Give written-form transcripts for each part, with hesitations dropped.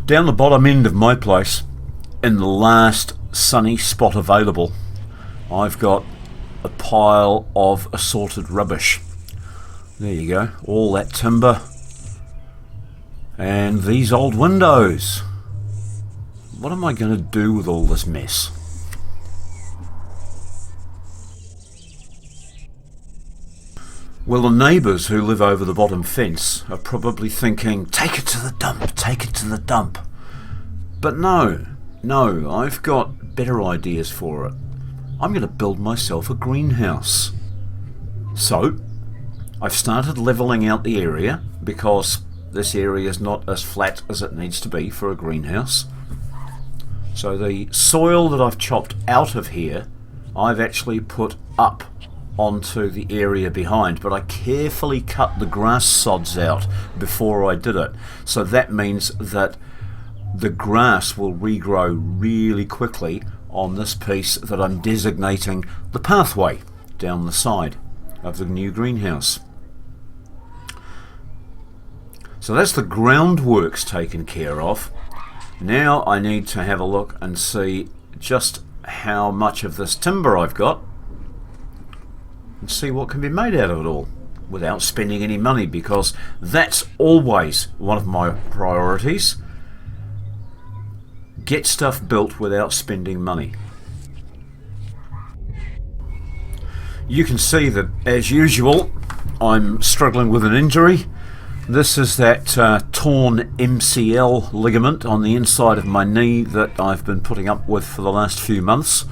Down the bottom end of my place, in the last sunny spot available, I've got a pile of assorted rubbish. There you go, all that timber and these old windows. What am I going to do with all this mess? Well, the neighbours who live over the bottom fence are probably thinking, take it to the dump, take it to the dump. But no, I've got better ideas for it. I'm going to build myself a greenhouse. So, I've started levelling out the area because this area is not as flat as it needs to be for a greenhouse. So the soil that I've chopped out of here, I've actually put up onto the area behind, but I carefully cut the grass sods out before I did it. So that means that the grass will regrow really quickly on this piece that I'm designating the pathway down the side of the new greenhouse. So that's the groundworks taken care of. Now I need to have a look and see just how much of this timber I've got and see what can be made out of it all without spending any money, because that's always one of my priorities. Get stuff built without spending money. You can see that, as usual, I'm struggling with an injury. This is that torn MCL ligament on the inside of my knee that I've been putting up with for the last few months.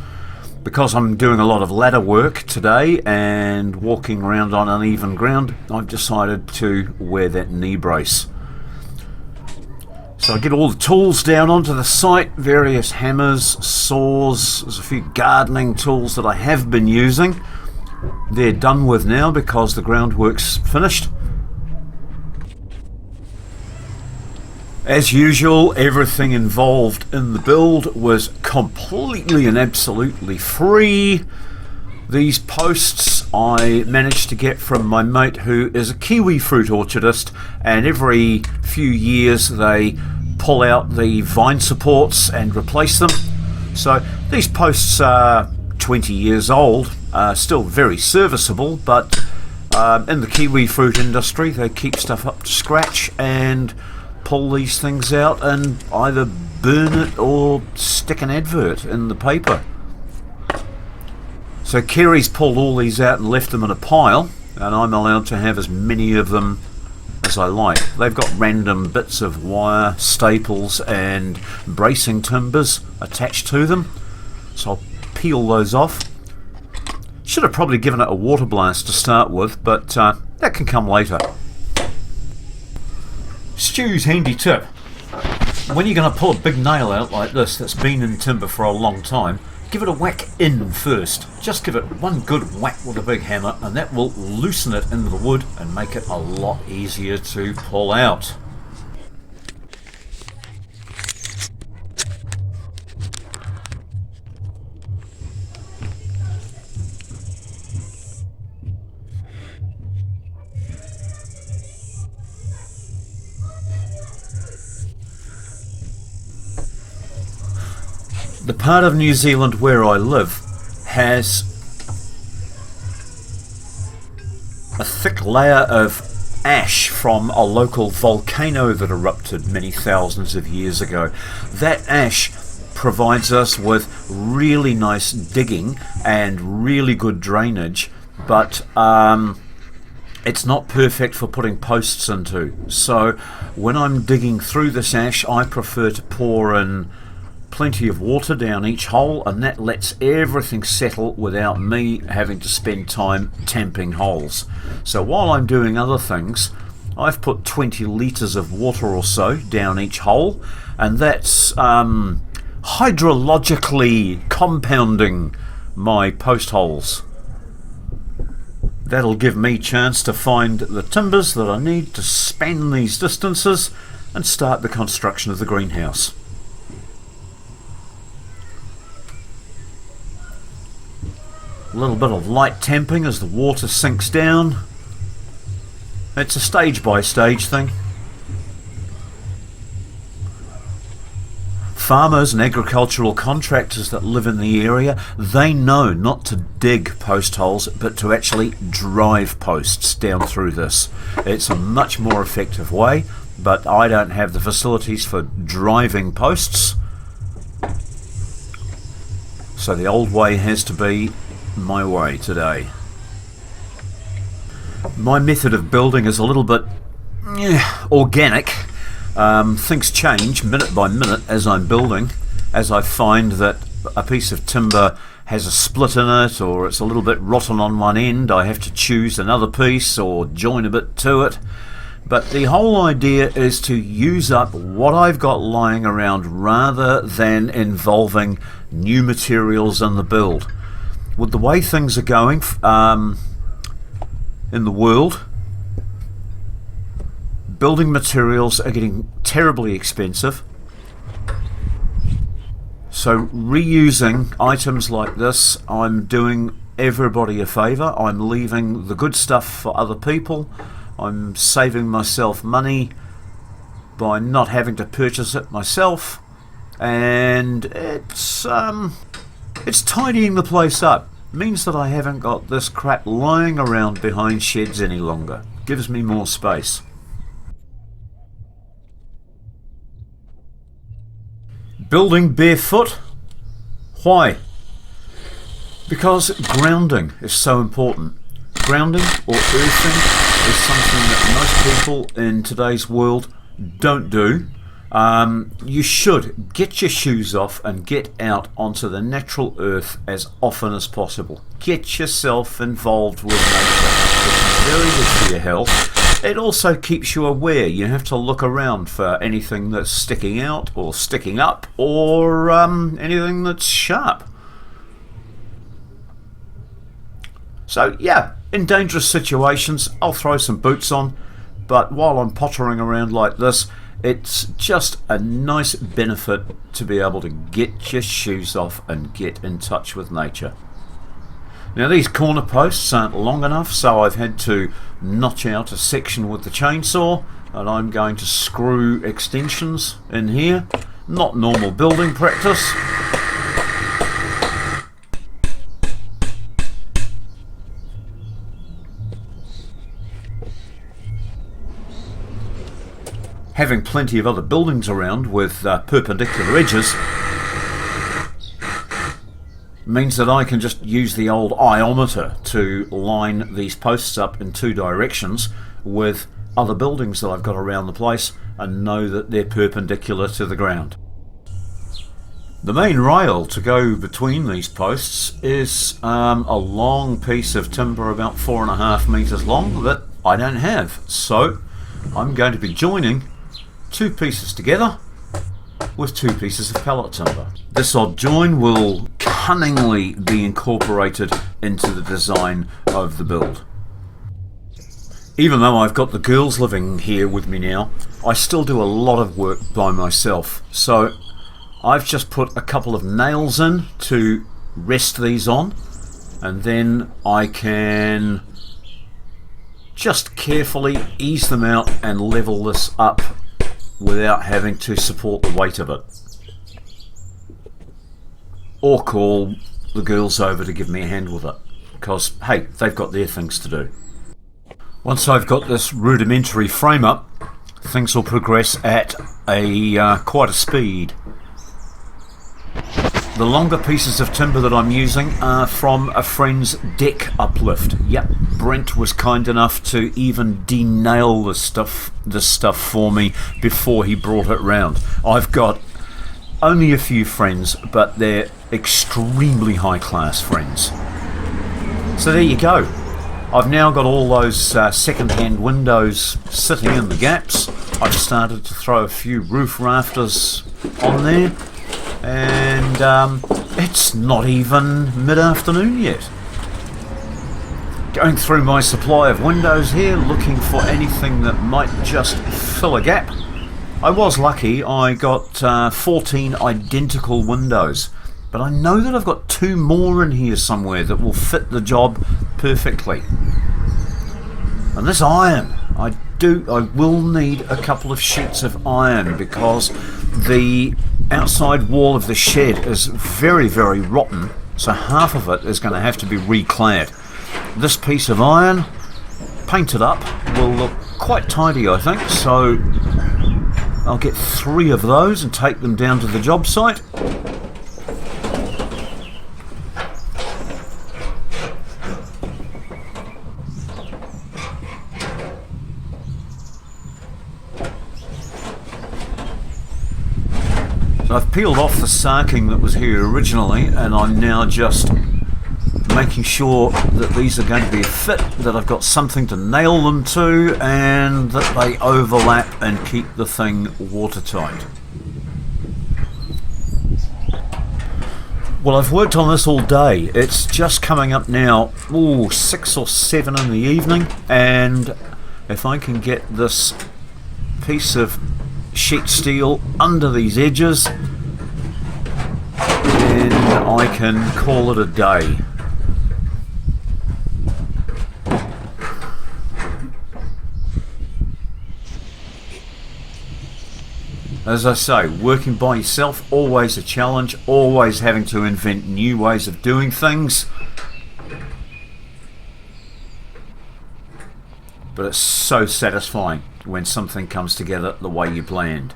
Because I'm doing a lot of ladder work today and walking around on uneven ground, I've decided to wear that knee brace. So I get all the tools down onto the site, various hammers, saws, there's a few gardening tools that I have been using. They're done with now because the groundwork's finished. As usual, everything involved in the build was completely and absolutely free. These posts I managed to get from my mate who is a kiwifruit orchardist, and every few years they pull out the vine supports and replace them. So these posts are 20 years old, still very serviceable, but in the kiwifruit industry they keep stuff up to scratch and pull these things out and either burn it or stick an advert in the paper. So Kerry's pulled all these out and left them in a pile, and I'm allowed to have as many of them as I like. They've got random bits of wire, staples and bracing timbers attached to them, so I'll peel those off. Should have probably given it a water blast to start with, but that can come later. Stu's handy tip: when you're going to pull a big nail out like this that's been in timber for a long time, give it a whack in first. Just give it one good whack with a big hammer and that will loosen it into the wood and make it a lot easier to pull out. The part of New Zealand where I live has a thick layer of ash from a local volcano that erupted many thousands of years ago. That ash provides us with really nice digging and really good drainage, but it's not perfect for putting posts into. So when I'm digging through this ash, I prefer to pour in plenty of water down each hole, and that lets everything settle without me having to spend time tamping holes. So while I'm doing other things, I've put 20 litres of water or so down each hole, and that's hydrologically compounding my post holes. That'll give me a chance to find the timbers that I need to span these distances and start the construction of the greenhouse. A little bit of light tamping as the water sinks down. It's a stage by stage thing. farmers and agricultural contractors that live in the area, they know not to dig post holes, but to actually drive posts down through this. It's a much more effective way, but I don't have the facilities for driving posts, so the old way has to be my way today. My method of building is a little bit organic. Things change minute by minute as I'm building. As I find that a piece of timber has a split in it, or it's a little bit rotten on one end, I have to choose another piece or join a bit to it. But the whole idea is to use up what I've got lying around rather than involving new materials in the build. With the way things are going in the world, building materials are getting terribly expensive. So reusing items like this, I'm doing everybody a favour. I'm leaving the good stuff for other people. I'm saving myself money by not having to purchase it myself, and it's tidying the place up. It means that I haven't got this crap lying around behind sheds any longer. Gives me more space. Building barefoot? Why? Because grounding is so important. Grounding or earthing is something that most people in today's world don't do. You should get your shoes off and get out onto the natural earth as often as possible. Get yourself involved with nature, which is very good for your health. It also keeps you aware. You have to look around for anything that's sticking out or sticking up, or anything that's sharp. So yeah, in dangerous situations I'll throw some boots on, but while I'm pottering around like this, it's just a nice benefit to be able to get your shoes off and get in touch with nature. Now these corner posts aren't long enough, so I've had to notch out a section with the chainsaw, and I'm going to screw extensions in here. Not normal building practice. Having plenty of other buildings around with perpendicular edges means that I can just use the old iometer to line these posts up in two directions with other buildings that I've got around the place and know that they're perpendicular to the ground. The main rail to go between these posts is a long piece of timber about 4.5 meters long that I don't have, so I'm going to be joining two pieces together with two pieces of pallet timber. This odd join will cunningly be incorporated into the design of the build. Even though I've got the girls living here with me now, I still do a lot of work by myself, so I've just put a couple of nails in to rest these on, and then I can just carefully ease them out and level this up without having to support the weight of it, or call the girls over to give me a hand with it, because hey, they've got their things to do. Once I've got this rudimentary frame up, things will progress at quite a speed. The longer pieces of timber that I'm using are from a friend's deck uplift. Yep, Brent was kind enough to even denail this stuff for me before he brought it round. I've got only a few friends, but they're extremely high class friends. So there you go. I've now got all those second-hand windows sitting in the gaps. I've started to throw a few roof rafters on there, and it's not even mid-afternoon yet. Going through my supply of windows here, looking for anything that might just fill a gap. I was lucky, I got 14 identical windows, but I know that I've got 2 more in here somewhere that will fit the job perfectly. And this iron, I will need a couple of sheets of iron, because the outside wall of the shed is very, very rotten, so half of it is going to have to be reclad. This piece of iron, painted up, will look quite tidy, I think, so I'll get 3 of those and take them down to the job site. So I've peeled off the sarking that was here originally, and I'm now just making sure that these are going to be a fit, that I've got something to nail them to, and that they overlap and keep the thing watertight. Well, I've worked on this all day. It's just coming up now, 6 or 7 in the evening, and if I can get this piece of sheet steel under these edges, then I can call it a day. As I say, working by yourself, always a challenge, always having to invent new ways of doing things. But it's so satisfying when something comes together the way you planned.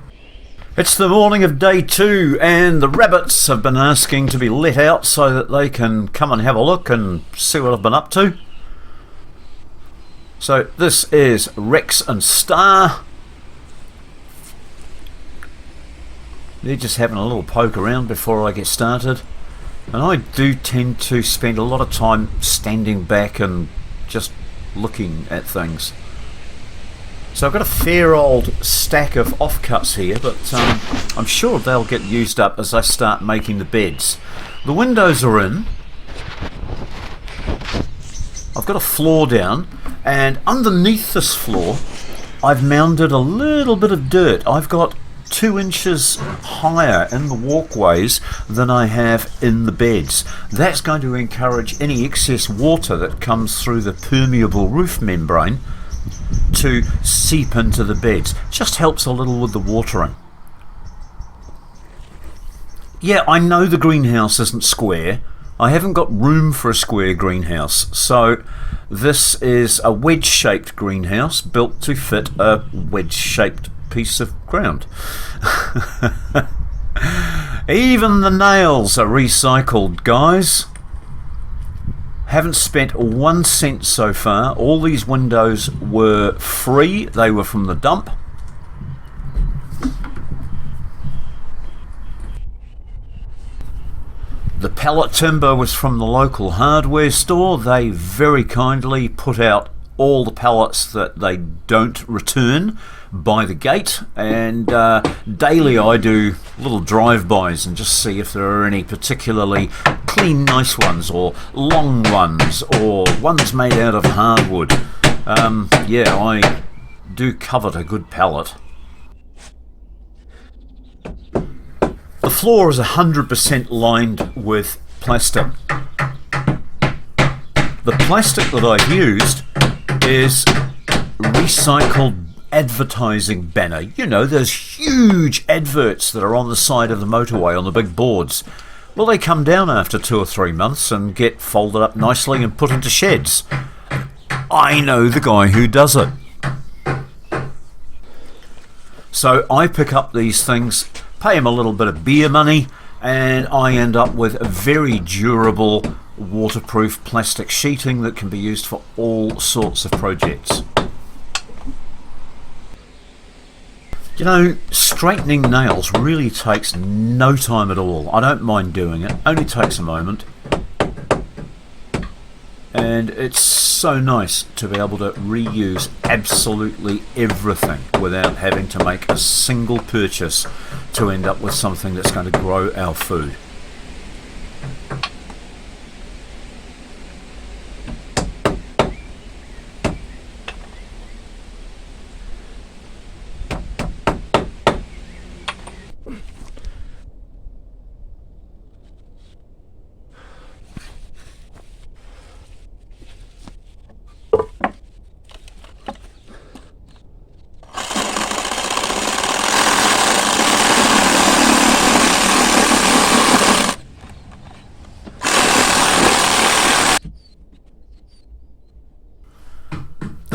It's the morning of day 2, and the rabbits have been asking to be let out so that they can come and have a look and see what I've been up to. So this is Rex and Star. They're just having a little poke around before I get started, and I do tend to spend a lot of time standing back and just looking at things. So I've got a fair old stack of offcuts here, but I'm sure they'll get used up as I start making the beds. The windows are in. I've got a floor down, and underneath this floor I've mounded a little bit of dirt. I've got 2 inches higher in the walkways than I have in the beds. That's going to encourage any excess water that comes through the permeable roof membrane to seep into the beds. Just helps a little with the watering. Yeah, I know the greenhouse isn't square. I haven't got room for a square greenhouse, so this is a wedge-shaped greenhouse built to fit a wedge-shaped piece of ground. Even the nails are recycled, guys. Haven't spent 1 cent so far. All these windows were free. They were from the dump. The pallet timber was from the local hardware store. They very kindly put out all the pallets that they don't return by the gate, and daily I do little drive-bys and just see if there are any particularly clean, nice ones, or long ones, or ones made out of hardwood. Yeah, I do covet a good pallet. The floor is 100% lined with plastic. The plastic that I've used is recycled advertising banner. You know, those huge adverts that are on the side of the motorway on the big boards. Well, they come down after 2 or 3 months and get folded up nicely and put into sheds. I know the guy who does it. So I pick up these things, pay him a little bit of beer money, and I end up with a very durable waterproof plastic sheeting that can be used for all sorts of projects. You know, straightening nails really takes no time at all. I don't mind doing it, only takes a moment. And it's so nice to be able to reuse absolutely everything without having to make a single purchase to end up with something that's going to grow our food.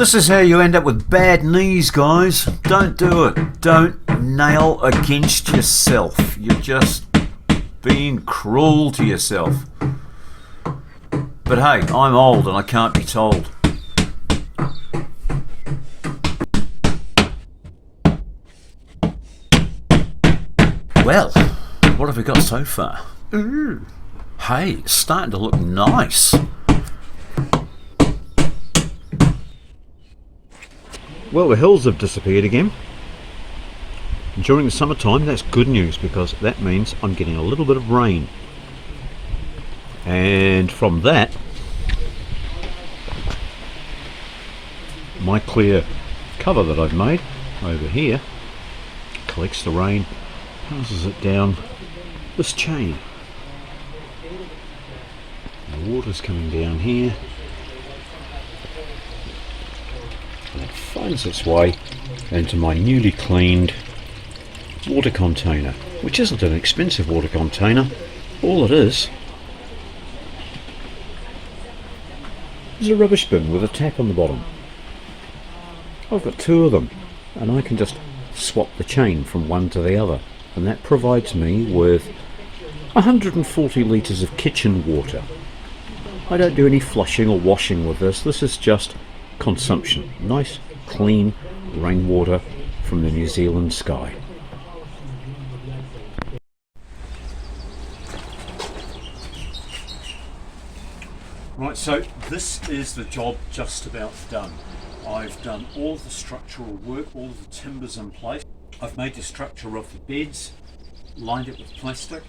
This is how you end up with bad knees, guys. Don't do it. Don't nail against yourself. You're just being cruel to yourself. But hey, I'm old and I can't be told. Well, what have we got so far? Ooh. Hey, it's starting to look nice. Well, the hills have disappeared again. During the summertime, that's good news because that means I'm getting a little bit of rain. And from that, my clear cover that I've made over here collects the rain, passes it down this chain. The water's coming down here and it finds its way into my newly cleaned water container, which isn't an expensive water container. All it is a rubbish bin with a tap on the bottom. I've got two of them and I can just swap the chain from one to the other, and that provides me with 140 litres of kitchen water. I don't do any flushing or washing with this. This is just consumption. Nice, clean rainwater from the New Zealand sky. Right, so this is the job just about done. I've done all the structural work, all of the timbers in place. I've made the structure of the beds, lined it with plastic.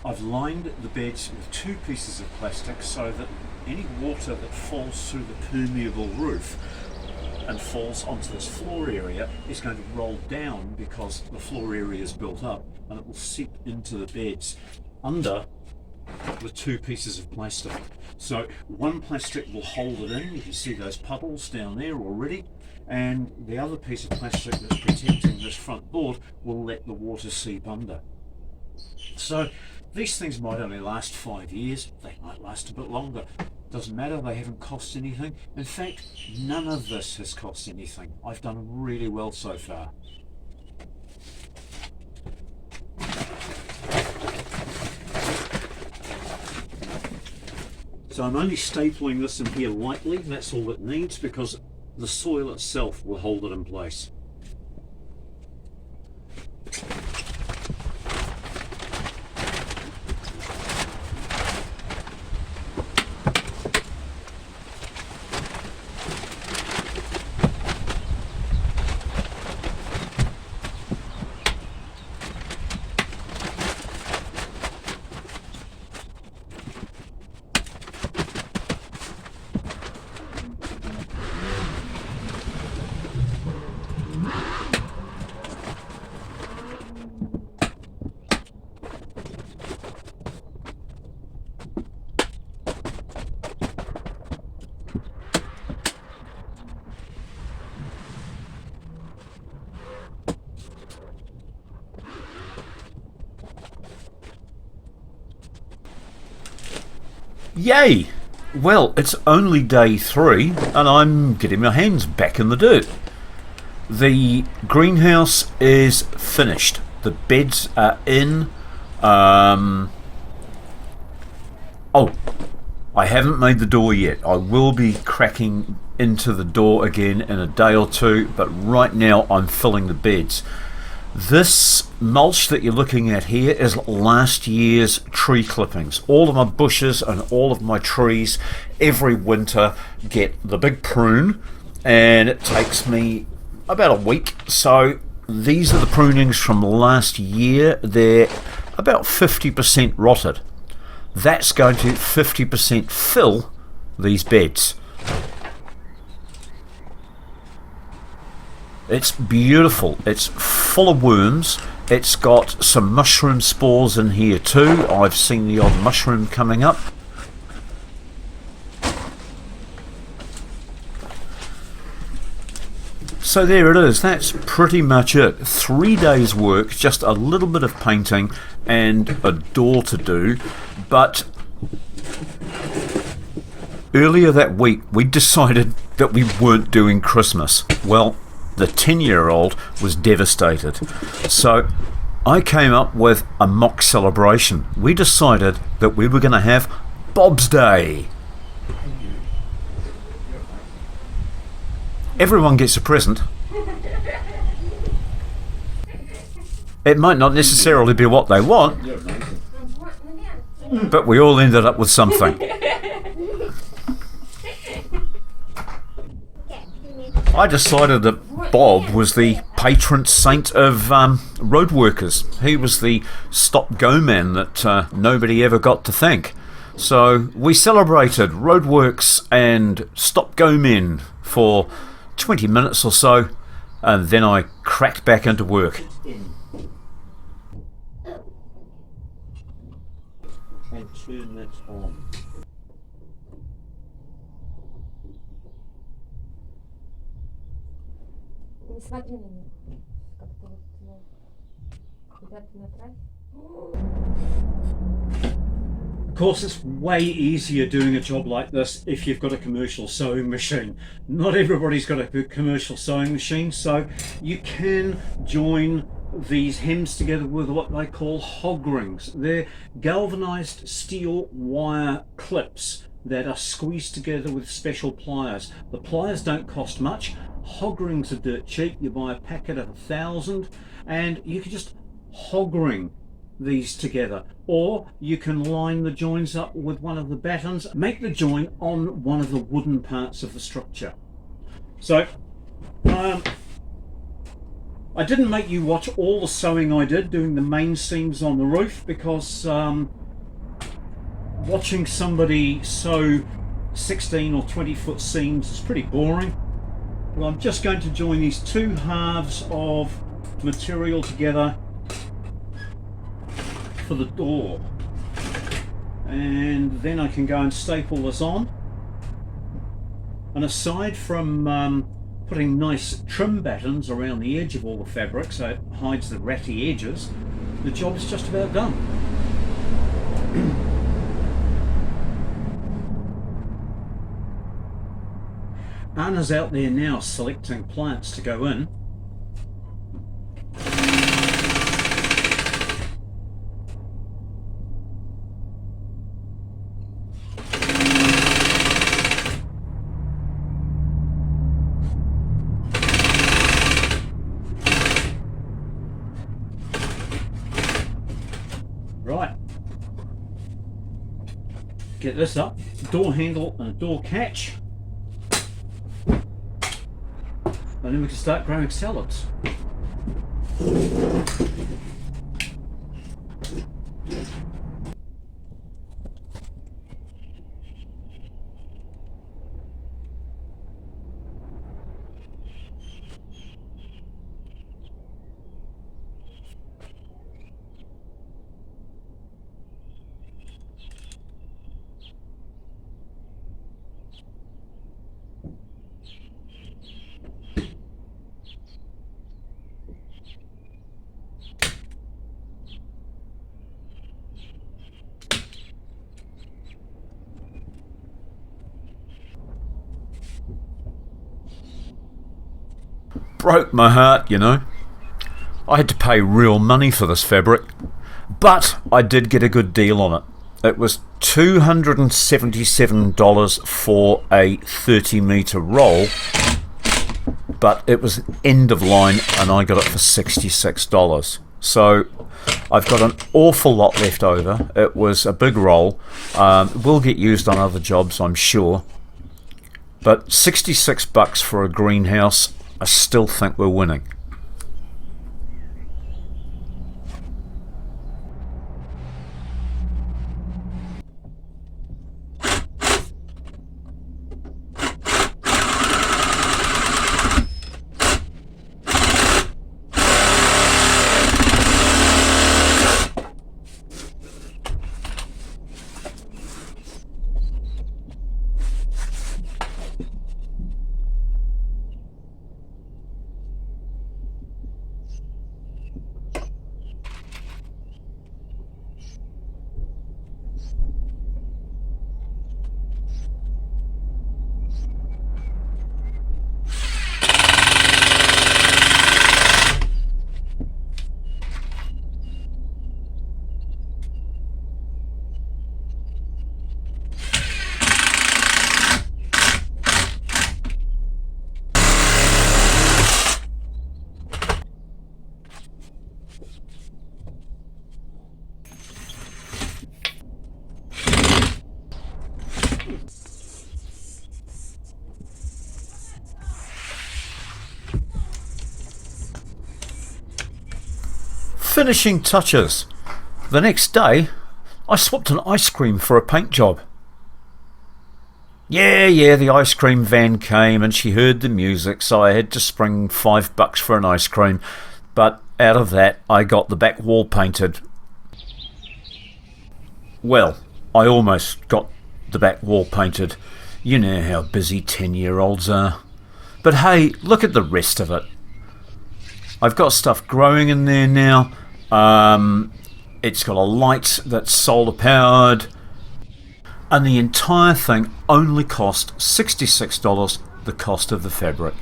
I've lined the beds with two pieces of plastic so that any water that falls through the permeable roof and falls onto this floor area is going to roll down because the floor area is built up, and it will seep into the beds under the two pieces of plastic. So one plastic will hold it in, you can see those puddles down there already, and the other piece of plastic that's protecting this front board will let the water seep under. So these things might only last 5 years, they might last a bit longer. Doesn't matter, they haven't cost anything. In fact, none of this has cost anything. I've done really well so far. So I'm only stapling this in here lightly, that's all it needs, because the soil itself will hold it in place. Yay! Well, it's only day 3 and I'm getting my hands back in the dirt. The greenhouse is finished. The beds are in. Oh, I haven't made the door yet. I will be cracking into the door again in a day or two, but right now I'm filling the beds. This mulch that you're looking at here is last year's tree clippings. All of my bushes and all of my trees every winter get the big prune, and it takes me about a week. So these are the prunings from last year. They're about 50% rotted. That's going to 50% fill these beds. It's beautiful. It's full of worms. It's got some mushroom spores in here too. I've seen the odd mushroom coming up. So there it is. That's pretty much it. 3 days work, just a little bit of painting and a door to do, but Earlier that week, we decided that we weren't doing Christmas. Well, the 10-year-old was devastated. So I came up with a mock celebration. We decided that we were going to have Bob's Day. Everyone gets a present. It might not necessarily be what they want, but we all ended up with something. I decided that Bob was the patron saint of road workers. He was the stop-go man that nobody ever got to thank. So we celebrated roadworks and stop-go men for 20 minutes or so, and then I cracked back into work. And turn that on. Не смотри на них. Как-то вот куда-то направь. Of course, it's way easier doing a job like this if you've got a commercial sewing machine. Not everybody's got a commercial sewing machine, so you can join these hems together with what they call hog rings. They're galvanized steel wire clips that are squeezed together with special pliers. The pliers don't cost much. Hog rings are dirt cheap. You buy a packet of 1,000 and you can just hog ring these together, or you can line the joins up with one of the battens, make the join on one of the wooden parts of the structure. So I didn't make you watch all the sewing I did doing the main seams on the roof, because watching somebody sew 16 or 20 foot seams is pretty boring. Well, I'm just going to join these two halves of material together for the door, and then I can go and staple this on. And aside from putting nice trim battens around the edge of all the fabric so it hides the ratty edges, the job is just about done. Anna's out there now selecting plants to go in. Right, get this up, door handle and a door catch, and then we can start growing salads. Broke my heart, you know. I had to pay real money for this fabric, but I did get a good deal on it. It was $277 for a 30-metre roll, but it was end of line and I got it for $66. So I've got an awful lot left over. It was a big roll. Will get used on other jobs, I'm sure, but $66 for a greenhouse, I still think we're winning. Finishing touches. The next day, I swapped an ice cream for a paint job. Yeah, the ice cream van came and she heard the music, so I had to spring $5 for an ice cream. But out of that, I got the back wall painted. Well, I almost got the back wall painted. You know how busy 10-year-olds are. But hey, look at the rest of it. I've got stuff growing in there now. It's got a light that's solar powered. And the entire thing only cost $66, the cost of the fabric.